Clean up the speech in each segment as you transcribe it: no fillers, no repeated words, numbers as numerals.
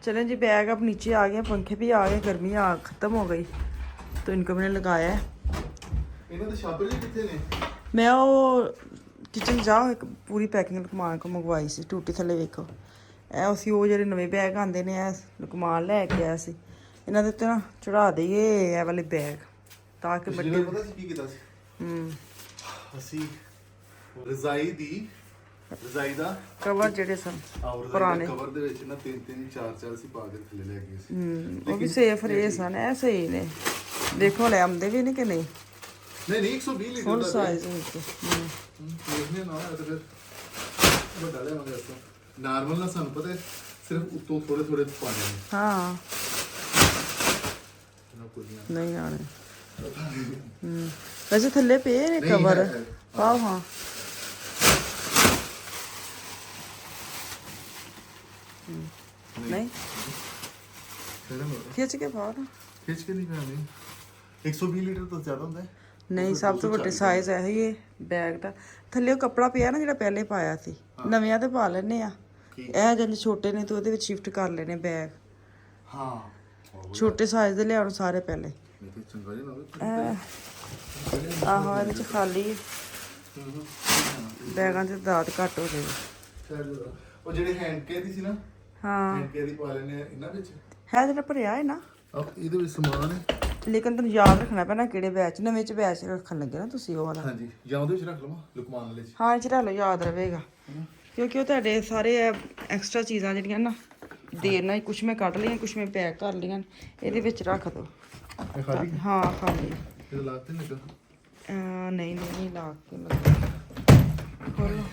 चले जी, बैग अब नीचे आ गए, पंखे भी आ गए, गर्मी खत्म हो गई तो इनको मैंने लगाया है। मैं वो किचन जाओ एक पूरी पैकिंग लुकमान को मंगवाई सी टूटी थले वेखो ए उसी वो ਜਿਹੜੇ ਨਵੇਂ ਬੈਗ ਆਂਦੇ ਨੇ ਐ ਲੁਕਮਾਨ ਲੈ ਕੇ ਆਇਆ ਸੀ ਇਹਨਾਂ ਦੇ ਉੱਤੇ ਨਾ ਚੜਾ ਦਈਏ ਇਹ ਵਾਲੇ ਬੈਗ ਤਾਂ ਕਿ ਵੱਡੇ ਪਤਾ ਸੀ ਕੀ ਕੀਤਾ ਸੀ ਅਸੀਂ ਰਜ਼ਾਈ ਦਾ ਕਵਰ ਜਿਹੜੇ ਸਨ ਪੁਰਾਣੇ ਕਵਰ ਦੇ ਵਿੱਚ ਨਾ 3 4 ਅਸੀਂ ਪਾ ਕੇ ਥੱਲੇ ਲੈ ਗਏ ਸੀ ਉਹ ਵੀ ਸੇਫ ਰਹੇ ਸਨ ਐ ਸਹੀ ਨੇ ਦੇਖੋ ਲੈ ਆਉਂਦੇ ਵੀ ਨੇ ਕਿ ਨਹੀਂ ਨਹੀਂ 120 ਲੀਟਰ ਫੁੱਲ ਸਾਈਜ਼ ਵਿੱਚ ਦੇਖਨੇ ਨਾ ਹੈ ਤਾਂ ਫਿਰ ਵੱਡਾ ਲੈ ਆਵਾਂਗੇ ਆਪਾਂ ਨਾਰਮਲ ਨਾ ਸਾਨੂੰ ਪਤਾ ਸਿਰਫ ਉੱਤੋਂ ਥੋੜੇ ਪਾਣੇ ਨੇ ਹਾਂ ਨਾ ਕੋਈ ਨਹੀਂ ਆਣੇ ਵੈਸੇ ਥੱਲੇ ਪਏ ਨੇ ਕਵਰ ਪਾਓ ਹਾਂ ਨਹੀਂ ਖਿੱਚ ਕੇ ਪਾਓ ਨਾ ਖਿੱਚ ਕੇ ਨਹੀਂ ਪਾਣੀ 120 ਲੀਟਰ ਤੋਂ ਜ਼ਿਆਦਾ ਹੁੰਦਾ ਹੈ ਨਹੀਂ ਸਭ ਤੋਂ ਵੱਡੇ ਸਾਈਜ਼ ਹੈ ਇਹ ਬੈਗ ਦਾ ਥੱਲੇ ਉਹ ਕੱਪੜਾ ਪਿਆ ਨਾ ਜਿਹੜਾ ਪਹਿਲੇ ਪਾਇਆ ਸੀ ਨਵਿਆਂ ਤੇ ਪਾ ਲੈਣੇ ਆ ਇਹ ਜਿਹੜੇ ਛੋਟੇ ਨੇ ਤੇ ਉਹਦੇ ਵਿੱਚ ਸ਼ਿਫਟ ਕਰ ਲੈਣੇ ਬੈਗ ਹਾਂ ਛੋਟੇ ਸਾਈਜ਼ ਦੇ ਲਿਆਉਣ ਸਾਰੇ ਪਹਿਲੇ ਚੰਗਾ ਜੀ ਆਹੋ ਇਹਦੇ ਚ ਖਾਲੀ ਬੈਗਾਂ ਦੇ ਦਾਤ ਘੱਟ ਹੋ ਗਏ ਉਹ ਜਿਹੜੇ ਹੈਂਡ ਕੇ ਦੀ ਸੀ ਨਾ ਹਾਂ ਹੈਂਡ ਕੇ ਦੀ ਪਾ ਲੈਣੇ ਇਹਨਾਂ ਵਿੱਚ ਹੈ ਜਿਹੜਾ ਭਰਿਆ ਹੈ ਨਾ ਇਹਦੇ ਵਿੱਚ ਸਮਾਨ ਹੈ ਲੇਕਿਨ ਤੁਹਾਨੂੰ ਯਾਦ ਰੱਖਣਾ ਪੈਣਾ ਕਿਹੜੇ ਬੈਚ ਨਵੇਂ ਚ ਬੈਚ ਰੱਖਣ ਲੱਗੇ ਨਾ ਤੁਸੀਂ ਉਹ ਵਾਲਾ ਹਾਂਜੀ ਜਾਂ ਉਹਦੇ ਵਿੱਚ ਰੱਖ ਲਵਾਂ ਲੁਕਮਾਨ ਵਾਲੇ ਚ ਹਾਂ ਇਹ ਲਓ ਯਾਦ ਰਵੇਗਾ ਕਿਉਂਕਿ ਉਹ ਤੁਹਾਡੇ ਸਾਰੇ ਐਕਸਟਰਾ ਚੀਜ਼ਾਂ ਜਿਹੜੀਆਂ ਨਾ ਦੇਰ ਨਾਲ ਕੁਝ ਮੈਂ ਕੱਢ ਲਈਆਂ ਕੁਝ ਮੈਂ ਪੈਕ ਕਰ ਲਈਆਂ ਇਹਦੇ ਵਿੱਚ ਰੱਖ ਦੋ ਇਹ ਖਾਲੀ ਹਾਂ ਖਾਲੀ ਇਹ ਲਾਤੇ ਲੱਗਾ ਨਹੀਂ ਲਾ ਕੇ ਲੱਗਾ ਖੋਲੋ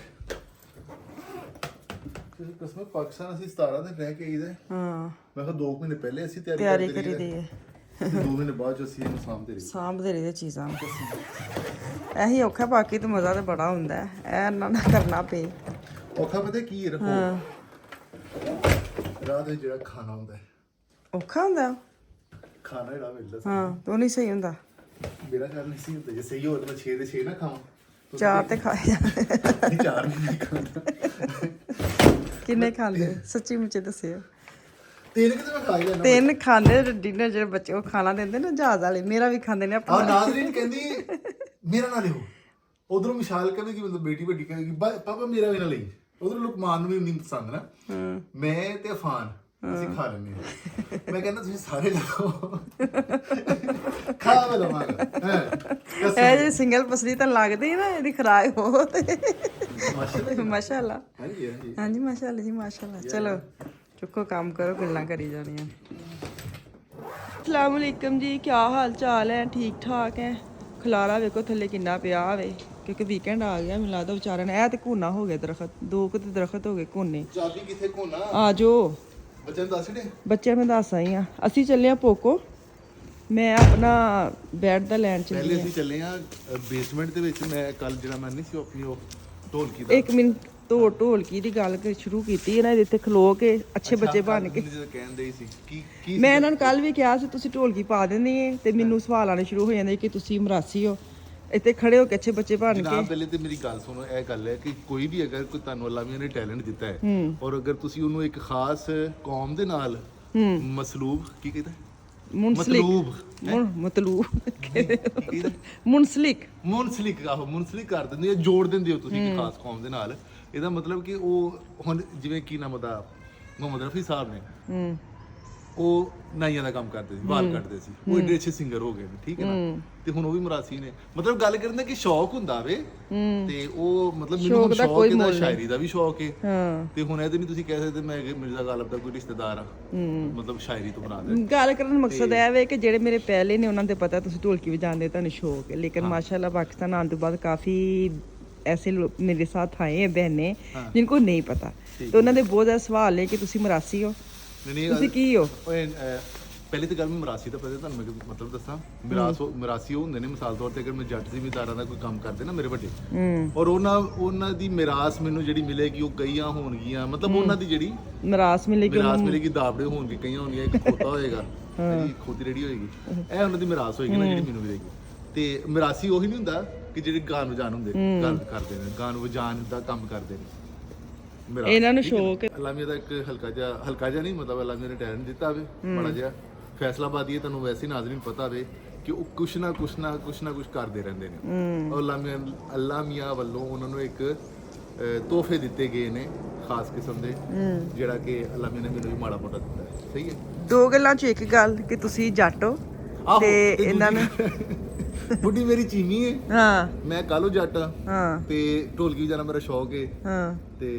ਕਸਮ ਪਾਕਿਸਤਾਨ ਅਸੀਂ 17 ਦਿਨ ਰਹਿ ਕੇ ਆਈਦਾ ਹਾਂ ਮੈਂ ਕਿਹਾ 2 ਮਹੀਨੇ ਪਹਿਲੇ ਅਸੀਂ ਤਿਆਰੀ ਕਰੀ ਦੀ ਹੈ 2 ਮਹੀਨੇ ਬਾਅਦ ਜੋ ਅਸੀਂ ਇਹਨੂੰ ਸਾਂਭਦੇ ਰਹੀ ਚੀਜ਼ਾਂ ਇਹੀ ਔਖਾ ਬਾਕੀ ਤਾਂ ਮਜ਼ਾ ਤਾਂ ਬੜਾ ਹੁੰਦਾ ਹੈ ਇਹ ਨਾ ਕਰਨਾ ਪਏ ਔਖਾ ਪਤਾ ਕੀ ਰੱਖੋ ਰਾਤ ਵਿੱਚ ਜਿਹੜਾ ਖਾਣਾ ਹੁੰਦਾ ਔਖਾ ਹੁੰਦਾ ਖਾਣਾ ਜਿਹੜਾ ਮਿਲਦਾ ਹਾਂ ਤਾਂ ਨਹੀਂ ਸਹੀ ਹੁੰਦਾ ਮੇਰਾ ਖਿਆਲ ਨਹੀਂ ਸੀ ਹੁੰਦਾ ਜੇ ਸਹੀ ਹੋਵੇ ਤਾਂ 6 ਦੇ 6 ਨਾ ਖਾਵਾਂ 4 ਤੇ ਖਾਏ ਜਾਂਦੇ 4 ਨਹੀਂ ਖਾਂਦਾ ਕਿੰਨੇ ਖਾਂਦੇ ਸੱਚੀ ਮੁੱਚੇ ਦੱਸਿਓ 3 ਕਿਤੇ ਮੈਂ ਖਾ ਹੀ ਲੈਣਾ 3 ਖਾਂਦੇ ਡਿਨਰ ਜਿਹੜੇ ਬੱਚੇ ਉਹ ਖਾਣਾ ਦਿੰਦੇ ਨਾ ਜਹਾਜ਼ ਵਾਲੇ ਮੇਰਾ ਵੀ ਖਾਂਦੇ ਨੇ ਆ ਨਾਜ਼ਰੀਨ ਕਹਿੰਦੀ ਮੇਰਾ ਨਾ ਲਿਓ ਉਧਰੋਂ ਮਿਸਾਲ ਕਹਿੰਦੀ ਕਿ ਮਤਲਬ ਬੇਟੀ ਵੱਡੀ ਕਹਿੰਦੀ ਪਾਪਾ ਮੇਰਾ ਵੀ ਨਾ ਲਈ ਉਧਰ ਲੁਕਮਾਨ ਨੂੰ ਵੀ ਨਹੀਂ ਪਸੰਦ ਨਾ ਮੈਂ ਤੇ ਅਫਾਨ ਅਸੀਂ ਖਾ ਲੈਂਦੇ ਹਾਂ ਮੈਂ ਕਹਿੰਦਾ ਤੁਸੀਂ ਸਾਰੇ ਲਓ ਖਾ ਲਵਾਂਗਾ ਇਹ ਜੇ ਸਿੰਗਲ ਪਸਲੀ ਤਾਂ ਲੱਗਦੀ ਨਾ ਇਹਦੀ ਖਰਾਕ ਹੋ ਤੇ ਮਾਸ਼ਾਅੱਲਾ ਹਾਂਜੀ ਮਾਸ਼ਾਅੱਲਾ ਜੀ ਮਾਸ਼ਾਅੱਲਾ ਚਲੋ ਚੁੱਕੋ ਕੰਮ ਕਰੋ ਗੱਲਾਂ ਕਰੀ ਜਾਣੀਆਂ अस्सलाम वालेकुम जी क्या हाल चाल है ठीक ठाक है खलारा वेखो थल्ले किन्ना पिया होवे क्योंकि वीकेंड आ गया मिला दो बेचारे ने ते घूना हो गया दरखत 2 दरखत हो गए घूने ਚਾਬੀ ਕਿੱਥੇ ਕੋਨਾ आ जाओ ਬੱਚਿਆਂ ਨੂੰ ਦੱਸ ਦੇ ਬੱਚਿਆਂ ਨੂੰ ਦੱਸ ਆਈ ਆ ਅਸੀਂ ਚੱਲੇ ਆ ਪੋਕੋ ਮੈਂ ਆਪਣਾ ਬੈੱਡ ਦਾ ਲੈਣ ਚੱਲੀ ਪਹਿਲੇ ਅਸੀਂ ਚੱਲੇ ਆ ਬੇਸਮੈਂਟ ਦੇ ਵਿੱਚ ਮੈਂ ਕੱਲ ਜਿਹੜਾ ਮੈਂ ਨਹੀਂ ਸੀ ਆਪਣੀ ਉਹ ਢੋਲਕੀ ਦਾ 1 ਮਿੰਟ ਢੋਲਕੀ ਦੀ ਗੱਲ ਸ਼ੁਰੂ ਕੀਤੀ ਇਹਨਾਂ ਦੇ ਇੱਥੇ ਖਲੋ ਕੇ ਅੱਛੇ ਬੱਚੇ ਬਣ ਕੇ ਕਹਿੰਦੇ ਸੀ ਕੀ ਮੈਂ ਇਹਨਾਂ ਨੂੰ ਕੱਲ ਵੀ ਕਿਹਾ ਸੀ ਤੁਸੀਂ ਢੋਲਕੀ ਪਾ ਦਿੰਦੇ ਤੇ ਮੈਨੂੰ ਸਵਾਲ ਆਣੇ ਸ਼ੁਰੂ ਹੋ ਜਾਂਦੇ ਕਿ ਤੁਸੀਂ ਮਰਾਸੀ ਹੋ ਇੱਥੇ ਖੜੇ ਹੋ ਕੇ ਅੱਛੇ ਬੱਚੇ ਬਣ ਕੇ ਜਨਾਬ ਪਹਿਲੇ ਤੇ ਮੇਰੀ ਗੱਲ ਸੁਣੋ ਇਹ ਗੱਲ ਹੈ ਕਿ ਕੋਈ ਵੀ ਅਗਰ ਕੋਈ ਤੁਹਾਨੂੰ ਅੱਲਾਹ ਨੇ ਟੈਲੈਂਟ ਦਿੱਤਾ ਹੈ ਔਰ ਅਗਰ ਤੁਸੀਂ ਉਹਨੂੰ ਇੱਕ ਖਾਸ ਕੌਮ ਦੇ ਨਾਲ ਮਸਲੂਬ ਕੀ ਕਹਿੰਦਾ ਮੁਨਸਲਿਕ ਕਰ ਦਿੰਦੇ ਹੋ ਜੋੜ ਦਿੰਦੇ ਹੋ ਤੁਸੀਂ ਇੱਕ ਖਾਸ ਕੌਮ ਦੇ ਨਾਲ ਇਹਦਾ ਮਤਲਬ ਕਿ ਉਹ ਹੁਣ ਜਿਵੇਂ ਕੀ ਨਾਮ ਉਹਦਾ ਮੁਹੰਮਦ ਰਫੀ ਸਾਹਿਬ ਨੇ ਉਹ ਨਾਈਆਂ ਦਾ ਕੰਮ ਕਰਦੇ ਸੀ ਵਾਲ ਕੱਟਦੇ ਸੀ ਉਹ ਏਡੇ ਅੱਛੇ ਸਿੰਗਰ ਹੋ ਗਏ ਨੇ ਠੀਕ ਹੈ ਨਾ ਤੇ ਹੁਣ ਉਹ ਵੀ ਮਰਾਸੀ ਨੇ ਮਤਲਬ ਗੱਲ ਕਰਨ ਦਾ ਕਿ ਸ਼ੌਕ ਹੁੰਦਾ ਵੇ ਤੇ ਉਹ ਮਤਲਬ ਮੈਨੂੰ ਸ਼ੌਕ ਇਹਦਾ ਸ਼ਾਇਰੀ ਦਾ ਵੀ ਸ਼ੌਕ ਹੈ ਤੇ ਹੁਣ ਇਹਦੇ ਨਹੀਂ ਤੁਸੀਂ ਕਹਿ ਸਕਦੇ ਮੈਂ ਮਿਰਜ਼ਾ ਗਾਲਬ ਦਾ ਕੋਈ ਰਿਸ਼ਤੇਦਾਰ ਆ ਮਤਲਬ ਸ਼ਾਇਰੀ ਤੋਂ ਬਣਾ ਦੇ ਗੱਲ ਕਰਨ ਦਾ ਮਕਸਦ ਇਹ ਵੇ ਕਿ ਜਿਹੜੇ ਮੇਰੇ ਪਹਿਲੇ ਨੇ ਉਹਨਾਂ ਦੇ ਪਤਾ ਤੁਸੀਂ ਢੋਲਕੀ ਵਜਾਉਂਦੇ ਤੁਹਾਨੂੰ ਸ਼ੌਕ ਹੈ ਲੇਕਿਨ ਮਾਸ਼ਾਅੱਲਾ ਪਾਕਿस्तान आने के बाद काफी ऐसे लोग मेरे साथ आए हैं बहनें जिनको नहीं पता तो उन्होंने बहुत ज़्यादा सवाल है कि तुसी मरासी हो तुसी की हो ਪਹਿਲੀ ਤਾਂ ਗੱਲ ਮੈਂ ਮਰਾਸੀ ਦਾ ਪਤਾ ਤੁਹਾਨੂੰ ਮੈਂ ਮਤਲਬ ਦੱਸਾਂ ਮਰਾਸੀ ਉਹ ਹੁੰਦੇ ਨੇ ਮਿਸਾਲ ਤੌਰ ਤੇ ਅਗਰ ਮੈਂ ਜੱਟ ਜ਼ਿਮੀਂਦਾਰਾਂ ਦਾ ਕੋਈ ਕੰਮ ਕਰਦੇ ਨਾ ਮੇਰੇ ਵੱਡੇ ਔਰ ਉਹਨਾਂ ਦੀ ਮਿਰਾਸ ਮੈਨੂੰ ਜਿਹੜੀ ਮਿਲੇਗੀ ਉਹ ਕਈਆਂ ਹੋਣਗੀਆਂ ਮਤਲਬ ਉਹਨਾਂ ਦੀ ਜਿਹੜੀ ਮਿਰਾਸ ਮਿਲੇਗੀ ਦਾਬੜੇ ਹੋਣਗੇ ਕਈਆਂ ਹੋਣਗੀਆਂ ਇੱਕ ਖੋਤਾ ਹੋਏਗਾ ਜਿਹੜੀ ਖੋਤੀ ਰੇੜੀ ਹੋਏਗੀ ਇਹ ਉਹਨਾਂ ਦੀ ਮਿਰਾਸ ਹੋਏਗੀ ਨਾ ਜਿਹੜੀ ਮੈਨੂੰ ਮਿਲੇਗੀ ਤੇ ਮਿਰਾਸੀ ਉਹੀ ਨਹੀਂ ਹੁੰਦਾ ਕਿ ਜਿਹੜੇ ਗਾਣ ਵਜਾਣ ਹੁੰਦੇ ਗੱਲ ਕਰਦੇ ਨੇ ਗਾਣ ਵਜਾਣ ਦਾ ਕੰਮ ਕਰਦੇ ਨੇ ਮੇਰਾ ਇਹਨਾਂ ਨੂੰ ਸ਼ੌਕ ਅਲਾਮੀਆ ਦਾ ਇੱਕ ਹਲਕਾ ਜਿਹਾ ਨਹੀਂ ਮਤਲਬ ਅਲਾਮੀਆ ਨੇ ਟੈਲੈਂਟ ਦਿੱਤਾ ਹੋਵੇ ਬੜਾ ਜਿਹਾ ਫੈਸਲਾਬਾਦੀ ਤੁਹਾਨੂੰ ਵੈਸੇ ਨਾਜ਼ਰੀਨ ਪਤਾ ਹੋਵੇ ਕਿ ਉਹ ਕੁਛ ਨਾ ਕੁਛ ਕਰਦੇ ਰਹਿੰਦੇ ਨੇ ਔਰ ਅਲਾਮੀਆ ਵੱਲੋਂ ਉਹਨਾਂ ਨੂੰ ਇੱਕ ਤੋਹਫੇ ਦਿੱਤੇ ਗਏ ਨੇ ਖਾਸ ਕਿਸਮ ਦੇ ਜਿਹੜਾ ਕਿ ਅਲਾਮੀਆ ਨੇ ਮੈਨੂੰ ਵੀ ਮਾੜਾ ਮੋਟਾ ਦਿੱਤਾ ਹੈ ਸਹੀ ਹੈ ਦੋ ਗੱਲਾਂ ਚ ਇੱਕ ਗੱਲ ਕਿ ਤੁਸੀਂ ਜੱਟ ਹੋ ਤੇ ਇਹਨਾਂ ਨੇ ਬੁੱਢੀ ਮੇਰੀ ਚੀਮੀ ਹੈ ਹਾਂ ਮੈਂ ਕਾਲੋ ਜੱਟ ਹਾਂ ਤੇ ਢੋਲਕੀ ਵਜਾਣਾ ਮੇਰਾ ਸ਼ੌਕ ਹੈ ਹਾਂ ਤੇ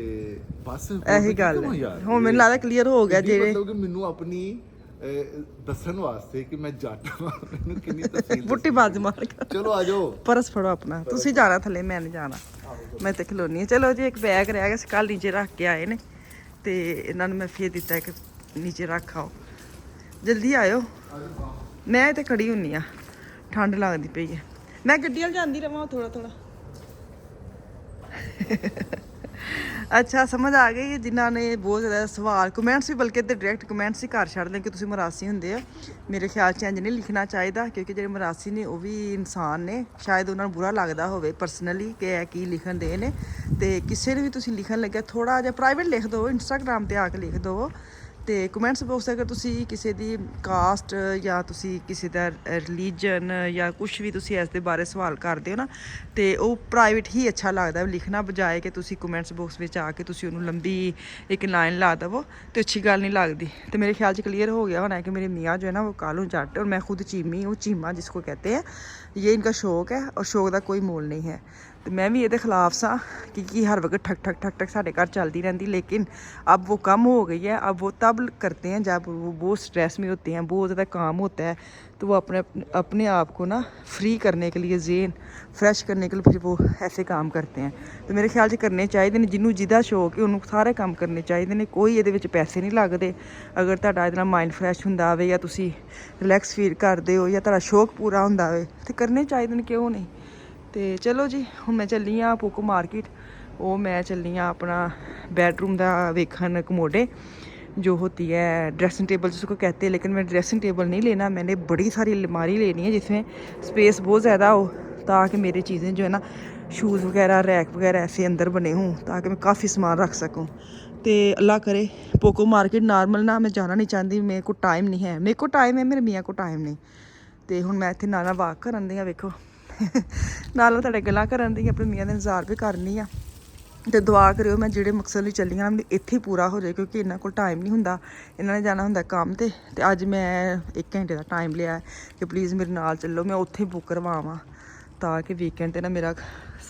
ਬਸ ਇਹੀ ਗੱਲ ਹੈ ਹੁਣ ਮੈਨੂੰ ਲੱਗਦਾ ਕਲੀਅਰ ਹੋ ਗਿਆ ਜਿਹੜੇ ਮਤਲਬ ਕਿ ਮੈਨੂੰ ਆਪਣੀ ਦੱਸਣ ਵਾਸਤੇ ਕਿ ਮੈਂ ਜੱਟ ਹਾਂ ਮੈਨੂੰ ਕਿੰਨੀ ਤਫਸੀਲ ਬੁੱਟੀ ਬਾਜ ਮਾਰ ਕੇ ਚਲੋ ਆ ਜਾਓ ਪਰਸ ਫੜੋ ਆਪਣਾ ਤੁਸੀਂ ਜਾਣਾ ਥੱਲੇ ਮੈਂ ਨਹੀਂ ਜਾਣਾ ਮੈਂ ਤੇ ਖਲੋਨੀ ਹਾਂ ਚਲੋ ਜੀ ਇੱਕ ਬੈਗ ਰਹਿ ਗਿਆ ਸੀ ਕੱਲ ਨੀਚੇ ਰੱਖ ਕੇ ਆਏ ਨੇ ਤੇ ਇਹਨਾਂ ਨੂੰ ਮੈਂ ਫੇਰ ਦਿੱਤਾ ਕਿ ਨੀਚੇ ਰੱਖ ਆਓ ਜਲਦੀ ਆਇਓ ਮੈਂ ਤੇ ਖੜੀ ਹੁੰਨੀ ਆ ਠੰਡ ਲੱਗਦੀ ਪਈ ਹੈ ਮੈਂ ਗੱਡੀ ਵੱਲ ਜਾਂਦੀ ਰਵਾਂ ਥੋੜਾ ਥੋੜਾ ਅੱਛਾ ਸਮਝ ਆ ਗਈ ਜਿਨ੍ਹਾਂ ਨੇ ਬਹੁਤ ਜ਼ਿਆਦਾ ਸਵਾਲ ਕਮੈਂਟਸ ਵੀ ਬਲਕਿ ਤੇ ਡਾਇਰੈਕਟ ਕਮੈਂਟਸ ਹੀ ਕਰ ਛੱਡਦੇ ਕਿ ਤੁਸੀਂ ਮਰਾਸੀ ਹੁੰਦੇ ਆ ਮੇਰੇ ਖਿਆਲ 'ਚ ਇੰਝ ਨਹੀਂ ਲਿਖਣਾ ਚਾਹੀਦਾ ਕਿਉਂਕਿ ਜਿਹੜੇ ਮਰਾਸੀ ਨੇ ਉਹ ਵੀ ਇਨਸਾਨ ਨੇ ਸ਼ਾਇਦ ਉਹਨਾਂ ਨੂੰ ਬੁਰਾ ਲੱਗਦਾ ਹੋਵੇ ਪਰਸਨਲੀ ਕਿ ਇਹ ਕੀ ਲਿਖਣ ਦੇ ਨੇ ਤੇ ਕਿਸੇ ਨੂੰ ਵੀ ਤੁਸੀਂ ਲਿਖਣ ਲੱਗਿਆ ਥੋੜਾ ਜਿਹਾ ਪ੍ਰਾਈਵੇਟ ਲਿਖ ਦਿਓ ਇੰਸਟਾਗ੍ਰਾਮ ਤੇ ਆ ਕੇ ਲਿਖ ਦਿਓ ਤੇ ਕਮੈਂਟਸ ਬਾਕਸ ਅਗਰ ਤੁਸੀਂ ਕਿਸੇ ਦੀ ਕਾਸਟ ਜਾਂ ਤੁਸੀਂ ਕਿਸੇ ਦਾ ਰਿਲੀਜਨ ਜਾਂ ਕੁਝ ਵੀ ਤੁਸੀਂ ਇਸ ਦੇ ਬਾਰੇ ਸਵਾਲ ਕਰਦੇ ਹੋ ਨਾ ਤੇ ਉਹ ਪ੍ਰਾਈਵੇਟ ਹੀ ਅੱਛਾ ਲੱਗਦਾ ਲਿਖਣਾ ਬਜਾਏ ਕਿ ਤੁਸੀਂ ਕਮੈਂਟਸ ਬਾਕਸ ਵਿੱਚ ਆ ਕੇ ਤੁਸੀਂ ਉਹਨੂੰ ਲੰਬੀ ਇੱਕ ਲਾਈਨ ਲਾ ਦੇਵੋ ਤੇ ਅੱਛੀ ਗੱਲ ਨਹੀਂ ਲੱਗਦੀ ਤੇ ਮੇਰੇ ਖਿਆਲ 'ਚ ਕਲੀਅਰ ਹੋ ਗਿਆ ਹੋਣਾ कि मेरे मियाँ जो है ना वो कालू जट और मैं खुद चीमी हूँ चीमा जिसको कहते हैं ये इनका शौक है और शौक का कोई मोल नहीं है तो मैं भी ये खिलाफ सा कि हर वक्त ठक ठक ठक ठक साढ़े घर चलती रहती लेकिन अब वो कम हो गई है अब वो तब करते हैं जब वो बहुत स्ट्रेस में होते हैं बहुत ज़्यादा काम होता है तो वो अपने आप को ना फ्री करने के लिए जेन फ्रैश करने के लिए फिर वो ऐसे काम करते हैं तो मेरे ख्याल से करने चाहिए ने जिन्होंने जिदा शौक है उन्होंने सारे काम करने चाहिए ने कोई ये पैसे नहीं लगते अगर तुहाडा इहदे नाल माइंड फ्रैश हुंदा होवे या तुसी रिलैक्स फील करते हो या तुहाडा शौक पूरा हुंदा होवे तो करने चाहिए ने क्यों नहीं तो चलो जी हुण मैं चली हाँ पोको मार्केट वो मैं चली हाँ अपना बैडरूम का वेखन कमोडे जो होती है ड्रेसिंग टेबल जिसको कहते हैं लेकिन मैं ड्रेसिंग टेबल नहीं लेना मैंने बड़ी सारी अलमारी लेनी है जिसमें स्पेस बहुत ज़्यादा हो ताकि मेरी चीज़ें जो है ना शूज़ वगैरह रैक वगैरह ऐसे अंदर बने हों ताकि मैं काफ़ी सामान रख सकूँ तो अल्लाह करे पोको मार्केट नॉर्मल ना मैं जाना नहीं चाहती मेरे को टाइम नहीं है मेरे को टाइम है मेरे मियाँ को टाइम नहीं तो हुण मैं इत्थे नाल वाक करन दी वेखो नाल तुहाडे गल्लां करन दी अपने मियाँ दे इंतजार भी करनी आ तो दुआ करियो मैं ਜਿਹੜੇ ਮਕਸਦ ਲਈ ਚੱਲੀ ਹਾਂ ਇੱਥੇ ਪੂਰਾ ਹੋ ਜਾਏ ਕਿਉਂਕਿ ਇਹਨਾਂ ਕੋਲ ਟਾਈਮ ਨਹੀਂ ਹੁੰਦਾ ਇਹਨਾਂ ਨੇ ਜਾਣਾ ਹੁੰਦਾ ਕੰਮ ਤੇ ਅੱਜ ਮੈਂ 1 ਘੰਟੇ ਦਾ ਟਾਈਮ ਲਿਆ ਕਿ ਪਲੀਜ਼ ਮੇਰੇ ਨਾਲ ਚੱਲੋ ਮੈਂ ਉੱਥੇ ਬੁੱਕ ਕਰਵਾਵਾਂ ਤਾਂ ਕਿ ਵੀਕਐਂਡ ਤੇ ਨਾ ਮੇਰਾ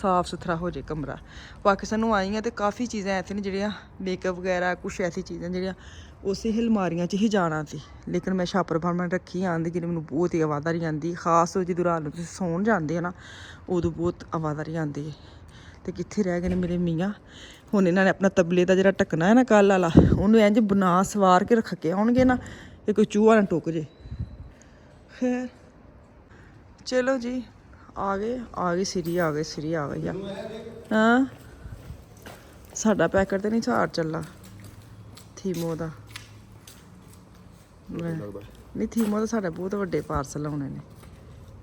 ਸਾਫ ਸੁਥਰਾ ਹੋ ਜਾਏ ਕਮਰਾ ਪਾਕਿਸਤਾਨ ਨੂੰ ਆਈ ਹਾਂ ਤੇ ਕਾਫੀ ਚੀਜ਼ਾਂ ਐਸੇ ਨੇ ਜਿਹੜੀਆਂ ਮੇਕਅਪ ਵਗੈਰਾ ਕੁਛ ਐਸੀ ਚੀਜ਼ਾਂ ਜਿਹੜੀਆਂ ਉਸੇ ਅਲਮਾਰੀਆਂ 'ਚ ਹੀ ਜਾਣਾ ਸੀ ਲੇਕਿਨ ਮੈਂ ਛਾਪਰ ਫਾਰਮੈਂਟ ਰੱਖੀ ਆਂਦੀ ਜਿਹਨੇ ਮੈਨੂੰ ਬਹੁਤ ਹੀ ਆਵਾਜ਼ਾਰੀ ਆਉਂਦੀ ਖਾਸ ਜਦੋਂ ਰਾਤ ਨੂੰ ਤੁਸੀਂ ਸੌਣ ਜਾਂਦੇ ਆ ਨਾ ਉਦੋਂ ਬਹੁਤ ਆਵਾਜ਼ਾਰੀ ਆਉਂਦੀ ਹੈ ਤੇ ਕਿੱਥੇ ਰਹਿ ਗਏ ਨੇ ਮੇਰੇ ਮੀਆਂ ਹੁਣ ਇਹਨਾਂ ਨੇ ਆਪਣਾ ਤਬਲੇ ਦਾ ਜਿਹੜਾ ਢੱਕਣਾ ਹੈ ਨਾ ਕੱਲ ਵਾਲਾ ਉਹਨੂੰ ਇੰਜ ਬਣਾ ਸਵਾਰ ਕੇ ਰੱਖ ਕੇ ਆਉਣਗੇ ਨਾ ਕਿ ਕੋਈ ਚੂਹਾ ਨਾ ਟੁੱਕ ਜੇ ਖੈਰ ਚਲੋ ਜੀ ਆ ਗਏ ਸਿਰੀ ਆ ਗਈ ਆ ਹਾਂ ਸਾਡਾ ਪੈਕਟ ਤੇ ਨਹੀਂ ਝਾੜ ਚੱਲਾ ਥੀਮੋ ਦਾ ਨਹੀਂ ਥੀਮੋ ਦਾ ਸਾਡਾ ਬਹੁਤ ਵੱਡੇ ਪਾਰਸਲ ਆਉਣੇ ਨੇ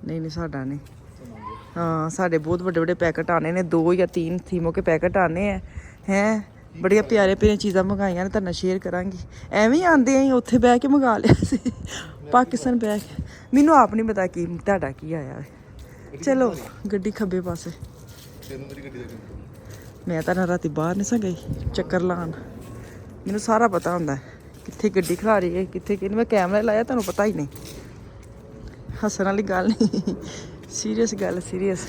ਨਹੀਂ ਸਾਡਾ ਨਹੀਂ हाँ साढ़े बहुत बड़े बड़े पैकेट आने ने 2 या 3 थीमों के पैकेट आने हैं बड़िया प्यारे प्यारे चीज़ां मंगाइयां ने तुहाडे शेयर करांगी एवें ही आंदे अं उत्थे बह के मंगा लिया सी पाकिस्तान बह के मैनू आप नहीं पता कि तुहाडा की आया चलो गड्डी खब्बे पासे मैं तां राती बाहर नहीं सा गई चक्कर लान मैनू सारा पता हुंदा कित्थे गड्डी खलारी है कित्थे कि मैं कैमरा लाया तुहानू पता ही नहीं हसन वाली गल नहीं सीरियस गल सीरियस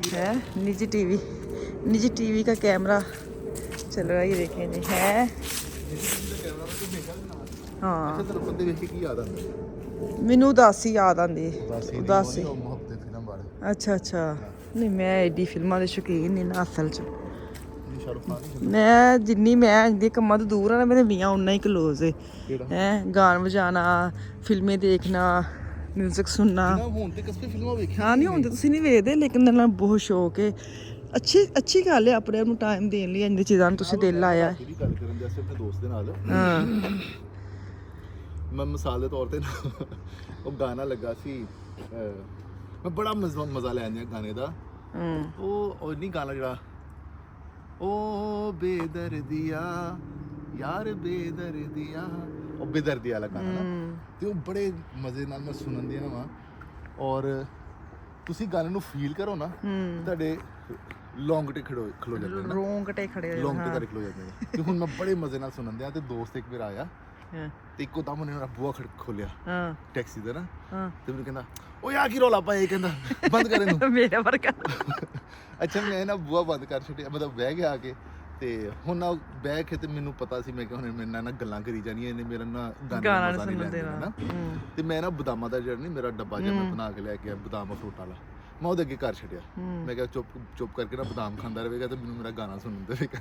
है निजी टीवी का कैमरा चल रहा है ये देखें जी है हाँ मैनू उदासी याद आती उदासी अच्छा नहीं मैं एडी फिल्मां दे शौकीन नहीं ना असल च मैं जिन्नी मैं इंदे कम्मां तो दूर हाँ मेरे मियाँ उन्ना ही क्लोज है गान बजाना फिल्में देखना म्यूजिक सुनना हाँ नहीं होंदे तुसीं नहीं वेखदे लेकिन मेरे नाल बहुत शौक है अच्छी गल है अपने आप टाइम देने लिए इंदी चीज़ां नूं तुसीं दिल लाया है मैं मिसाल के तौर पर वो गाना लगा सी मैं बड़ा मजा लैंदा गाने का वो नहीं गाना जरा ਓ ਬੇਦਰਦੀਆ ਯਾਰ ਬੇਦਰਦੀਆ, ਉਹ ਬੇਦਰਦੀ ਵਾਲਾ ਗਾਣਾ ਨਾ, ਤੇ ਉਹ ਬੜੇ ਮਜ਼ੇ ਨਾਲ ਮੈਂ ਸੁਣਨ ਦੀ ਨਾ ਵਾ। ਔਰ ਤੁਸੀਂ ਗਾਣੇ ਨੂੰ ਫੀਲ ਕਰੋ ਨਾ, ਤੁਹਾਡੇ ਲੌਂਗਟੇ ਖਲੋ ਜਾਂਦੇ ਨੇ, ਰੋਂਗਟੇ ਖੜੇ ਹੋ ਲੌਂਗਟੇ ਤੁਹਾਡੇ ਖਲੋ ਜਾਂਦੇ ਨੇ। ਤੇ ਹੁਣ ਮੈਂ ਬੜੇ ਮਜ਼ੇ ਨਾਲ ਸੁਣਨ ਦਿਆ, ਤੇ ਦੋਸਤ ਇੱਕ ਵਾਰ ਆਇਆ ਤੇ ਇੱਕੋ ਦਮ ਉਹਨੇ ਮੇਰਾ ਬੂਹਾ ਖੋਲਿਆ ਟੈਕਸੀ ਦਾ ਨਾ, ਤੇ ਮੈਨੂੰ ਕਹਿੰਦਾ ਓਏ ਆ ਕੀ ਰੌਲਾ ਪਾਇਆ, ਕਹਿੰਦਾ ਬੰਦ ਕਰ ਇਹਨੂੰ। ਮੇਰਾ ਵਰਗਾ। ਅੱਛਾ ਮੈਂ ਨਾ ਬੂਹਾ ਬੰਦ ਕਰ ਛੱਡਿਆ, ਮਤਲਬ ਬਹਿ ਗਿਆ ਆ ਕੇ, ਤੇ ਹੁਣ ਨਾ ਬਹਿ ਕੇ ਤੇ ਮੈਨੂੰ ਪਤਾ ਸੀ ਮੈਂ ਕਿ ਹੁਣ ਮੇਰੇ ਨਾਲ ਨਾ ਗੱਲਾਂ ਕਰੀ ਜਾਣੀਆਂ, ਇਹਨੇ ਮੇਰਾ ਨਾ ਗਾਣਾ ਨਹੀਂ ਲੈਣਾ ਨਾ। ਤੇ ਮੈਂ ਨਾ ਬਦਾਮਾਂ ਦਾ ਜਿਹੜਾ ਨਹੀਂ ਮੇਰਾ ਡੱਬਾ ਜਿਹਾ ਮੈਂ ਬਣਾ ਕੇ ਲੈ ਕੇ ਆਇਆ, ਬਦਾਮ ਫਰੂਟ ਵਾਲਾ, ਮੈਂ ਉਹਦੇ ਅੱਗੇ ਕਰ ਛੱਡਿਆ। ਮੈਂ ਕਿਹਾ ਚੁੱਪ ਕਰਕੇ ਨਾ ਬਦਾਮ ਖਾਂਦਾ ਰਹੇਗਾ ਤੇ ਮੈਨੂੰ ਮੇਰਾ ਗਾਣਾ ਸੁਣਨ ਦੇਵੇਗਾ।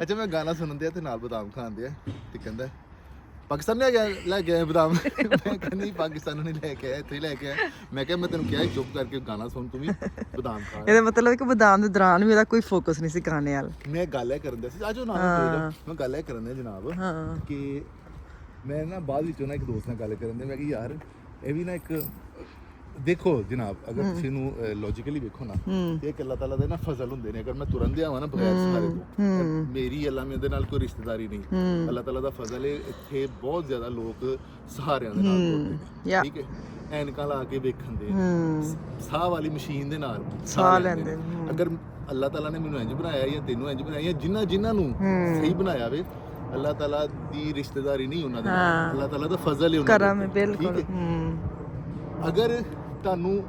ਅੱਛਾ ਮੈਂ ਗਾਣਾ ਸੁਣਨ ਦਿਆ ਤੇ ਨਾਲ ਬਦਾਮ ਖਾਂਦੇ ਆ, ਤੇ ਕਹਿੰਦਾ ਪਾਕਿਸਤਾਨ ਲੈ ਕੇ ਆਇਆ ਬਦਾਮ। ਮੈਂ ਕਿਹਾ ਨਹੀਂ ਪਾਕਿਸਤਾਨ ਨਹੀਂ ਲੈ ਕੇ ਆਇਆ, ਇੱਥੇ ਹੀ ਲੈ ਕੇ ਆਇਆ। ਮੈਂ ਕਿਹਾ ਮੈਂ ਤੈਨੂੰ ਕਿਹਾ ਚੁੱਪ ਕਰਕੇ ਗਾਣਾ ਸੁਣ, ਤੂੰ ਵੀ ਬਦਾਮ ਖਾ। ਇਹਦਾ ਮਤਲਬ ਕਿ ਬਦਾਮ ਦੇ ਦੌਰਾਨ ਵੀ ਇਹਦਾ ਕੋਈ ਫੋਕਸ ਨਹੀਂ ਸੀ ਗਾਣੇ ਵੱਲ। ਮੈਂ ਗੱਲ ਇਹ ਕਰਨ ਦਿਆ ਸੀ, ਆਜੋ ਨਾਲ ਮੈਂ ਗੱਲ ਇਹ ਕਰਨ ਦਿਆ ਜਨਾਬ, ਕਿ ਮੈਂ ਨਾ ਬਾਅਦ ਵਿੱਚੋਂ ਨਾ ਇੱਕ ਦੋਸਤ ਨਾਲ ਗੱਲ ਕਰਨ ਦਿਆ, ਮੈਂ ਕਿ ਯਾਰ ਇਹ ਵੀ ਨਾ ਇੱਕ ਦੇਖੋ ਜਨਾਬ, ਅਗਰ ਤੁਸੀਂ ਨੂੰ ਲੌਜੀਕਲੀ ਵੇਖੋ ਨਾ, ਤੇ ਇੱਕ ਅੱਲਾਹ ਤਾਲਾ ਦੇ ਨਾ ਫਜ਼ਲ ਹੁੰਦੇ ਨੇ। ਅਗਰ ਮੈਂ ਤੁਰਨ ਦਿਆ ਵਾਂ ਨਾ ਬਗੈਰ ਸਹਾਰੇ ਤੋਂ, ਮੇਰੀ ਅੱਲਾਹ ਮੇਰੇ ਨਾਲ ਕੋਈ ਰਿਸ਼ਤੇਦਾਰੀ ਨਹੀਂ, ਅੱਲਾਹ ਤਾਲਾ ਦਾ ਫਜ਼ਲ ਹੈ। ਇੱਥੇ ਬਹੁਤ ਜ਼ਿਆਦਾ ਲੋਕ ਸਹਾਰਿਆਂ ਦੇ ਨਾਲ ਤੁਰਦੇ ਨੇ, ਠੀਕ ਹੈ, ਐਨਕਾਂ ਲਾ ਕੇ ਵੇਖਣ ਦੇ, ਸਾਹ ਵਾਲੀ ਮਸ਼ੀਨ ਦੇ ਨਾਲ ਸਾਹ ਲੈਂਦੇ। ਅਗਰ ਅੱਲਾਹ ਤਾਲਾ ਨੇ ਮੈਨੂੰ ਇੰਜ ਬਣਾਇਆ ਜਾਂ ਤੈਨੂੰ ਇੰਜ ਬਣਾਇਆ, ਜਿਨ੍ਹਾਂ ਨੂੰ ਸਹੀ ਬਣਾਇਆ ਵੇ, ਅੱਲਾਹ ਤਾਲਾ ਦੀ ਰਿਸ਼ਤੇਦਾਰੀ ਨਹੀਂ ਉਹਨਾਂ ਦੇ ਨਾਲ, ਅੱਲਾਹ ਤਾਲਾ ਦਾ ਫਜ਼ਲ ਹੈ ਉਹਨਾਂ ਦਾ, ਬਿਲਕੁਲ। ਅਗਰ ਤੁਹਾਨੂੰ